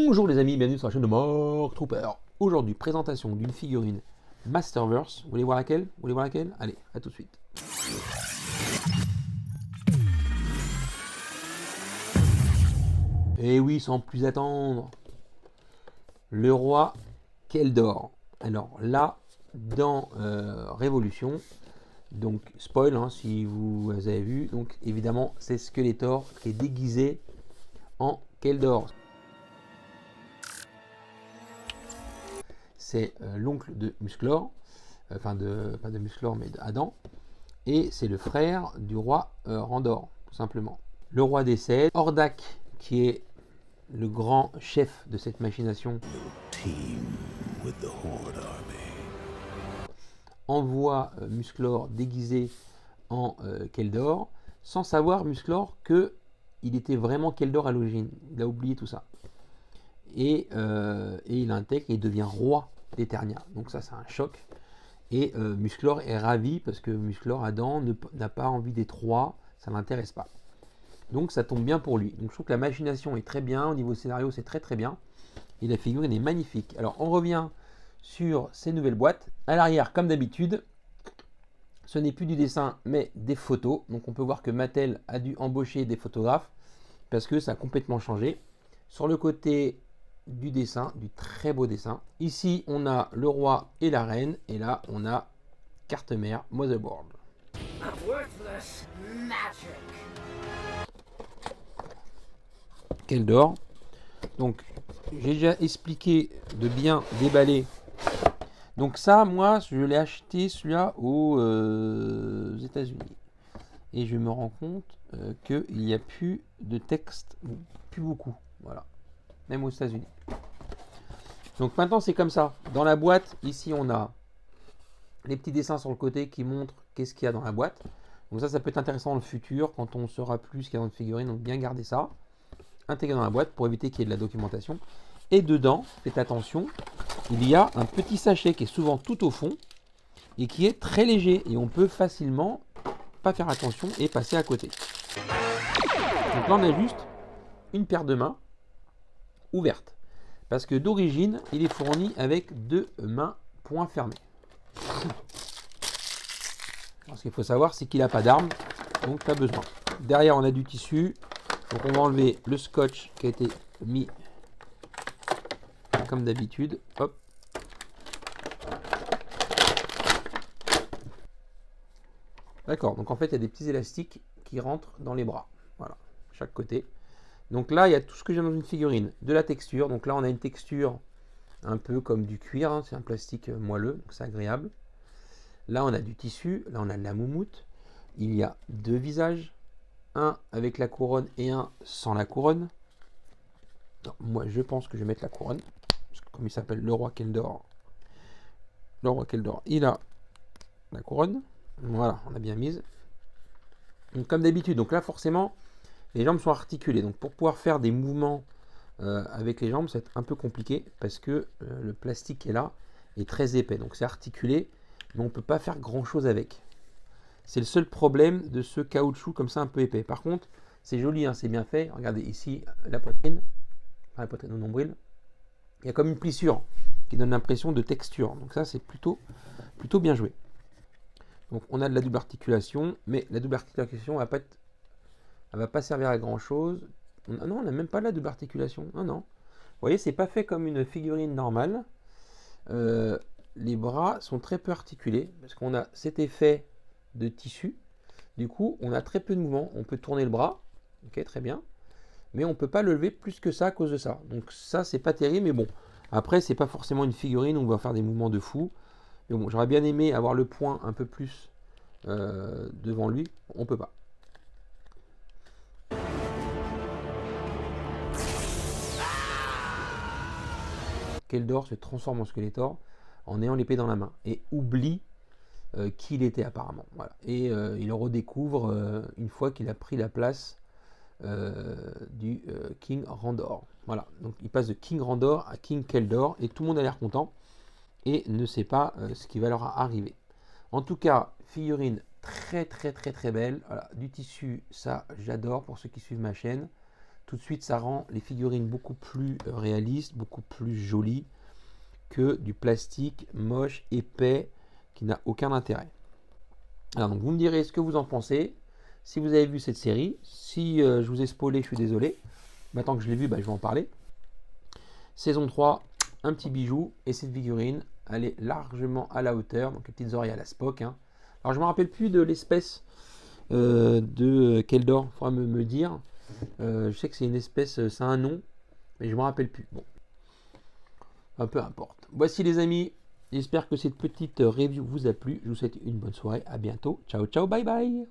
Bonjour les amis, bienvenue sur la chaîne de Mark Trooper. Aujourd'hui, présentation d'une figurine Masterverse. Vous voulez voir laquelle? Allez, à tout de suite. Et oui, sans plus attendre, le roi Keldor. Alors là, dans Révolution, donc spoil si vous avez vu, donc évidemment c'est Skeletor qui est déguisé en Keldor. C'est l'oncle de Musclor, pas de Musclor mais d'Adam, et c'est le frère du roi Randor, tout simplement. Le roi décède, Hordak, qui est le grand chef de cette machination, envoie Musclor déguisé en Keldor, sans savoir Musclor que il était vraiment Keldor à l'origine. Il a oublié tout ça. Et il intègre et il devient roi d'Eternia. Donc ça c'est un choc. Et Musclor est ravi parce que Musclor, Adam, n'a pas envie d'être roi, ça ne l'intéresse pas. Donc ça tombe bien pour lui. Donc je trouve que la machination est très bien, au niveau scénario c'est très très bien. Et la figurine est magnifique. Alors on revient sur ces nouvelles boîtes. À l'arrière, comme d'habitude, ce n'est plus du dessin mais des photos. Donc on peut voir que Mattel a dû embaucher des photographes parce que ça a complètement changé. Sur le côté du dessin, du très beau dessin. Ici, on a le roi et la reine. Et là, on a carte mère, motherboard. Keldor. Donc, j'ai déjà expliqué de bien déballer. Donc ça, moi, je l'ai acheté celui-là aux États-Unis. Et je me rends compte qu'il n'y a plus de texte, plus beaucoup. Voilà. Même aux États-Unis. Donc maintenant c'est comme ça. Dans la boîte, ici on a les petits dessins sur le côté qui montrent qu'est-ce qu'il y a dans la boîte. Donc ça peut être intéressant dans le futur quand on saura plus ce qu'il y a dans une figurine. Donc bien garder ça, intégrer dans la boîte pour éviter qu'il y ait de la documentation. Et dedans, faites attention, il y a un petit sachet qui est souvent tout au fond et qui est très léger et on peut facilement pas faire attention et passer à côté. Donc là on a juste une paire de mains ouverte. Parce que d'origine, il est fourni avec 2 mains poings fermés. Ce qu'il faut savoir, c'est qu'il n'a pas d'arme, donc pas besoin. Derrière, on a du tissu. Donc on va enlever le scotch qui a été mis comme d'habitude. Hop. D'accord, donc en fait, il y a des petits élastiques qui rentrent dans les bras. Voilà, chaque côté. Donc là, il y a tout ce que j'ai dans une figurine. De la texture. Donc là, on a une texture un peu comme du cuir. C'est un plastique moelleux, donc c'est agréable. Là, on a du tissu. Là, on a de la moumoute. Il y a 2 visages. Un avec la couronne et un sans la couronne. Donc, moi, je pense que je vais mettre la couronne. Parce que comme il s'appelle le roi Keldor. Le roi Keldor, il a la couronne. Voilà, on a bien mise. Donc, comme d'habitude. Donc là, forcément, les jambes sont articulées. Donc pour pouvoir faire des mouvements avec les jambes, c'est un peu compliqué parce que le plastique qui est là est très épais. Donc c'est articulé, mais on ne peut pas faire grand chose avec. C'est le seul problème de ce caoutchouc comme ça un peu épais. Par contre, c'est joli, c'est bien fait. Regardez ici la poitrine, au nombril. Il y a comme une plissure qui donne l'impression de texture. Donc ça, c'est plutôt bien joué. Donc on a de la double articulation, mais la double articulation elle va pas servir à grand chose. Non, on n'a même pas là de double articulation. Non. Vous voyez, c'est pas fait comme une figurine normale. Les bras sont très peu articulés parce qu'on a cet effet de tissu. Du coup, on a très peu de mouvement. On peut tourner le bras, ok, très bien, mais on peut pas le lever plus que ça à cause de ça. Donc ça, c'est pas terrible, mais bon. Après, c'est pas forcément une figurine où on va faire des mouvements de fou. Mais bon, j'aurais bien aimé avoir le point un peu plus devant lui. On peut pas. Keldor se transforme en Skeletor en ayant l'épée dans la main et oublie qui il était apparemment. Voilà. Et il le redécouvre une fois qu'il a pris la place du King Randor. Voilà. Donc il passe de King Randor à King Keldor et tout le monde a l'air content et ne sait pas ce qui va leur arriver. En tout cas, figurine très belle. Voilà. Du tissu, ça j'adore pour ceux qui suivent ma chaîne. tout de suite, ça rend les figurines beaucoup plus réalistes, beaucoup plus jolies que du plastique moche, épais, qui n'a aucun intérêt. Alors, donc, vous me direz ce que vous en pensez. Si vous avez vu cette série, si je vous ai spoilé, je suis désolé. Maintenant que je l'ai vu, je vais en parler. Saison 3, un petit bijou. Et cette figurine, elle est largement à la hauteur. Donc les petites oreilles à la Spock. Hein. Alors je ne me rappelle plus de l'espèce de Keldor. Il faudra me dire. Je sais que c'est une espèce, c'est un nom. Mais je ne me rappelle plus. Bon. Peu importe. Voici les amis. J'espère que cette petite review vous a plu. Je vous souhaite une bonne soirée. À bientôt. Ciao, ciao. Bye, bye.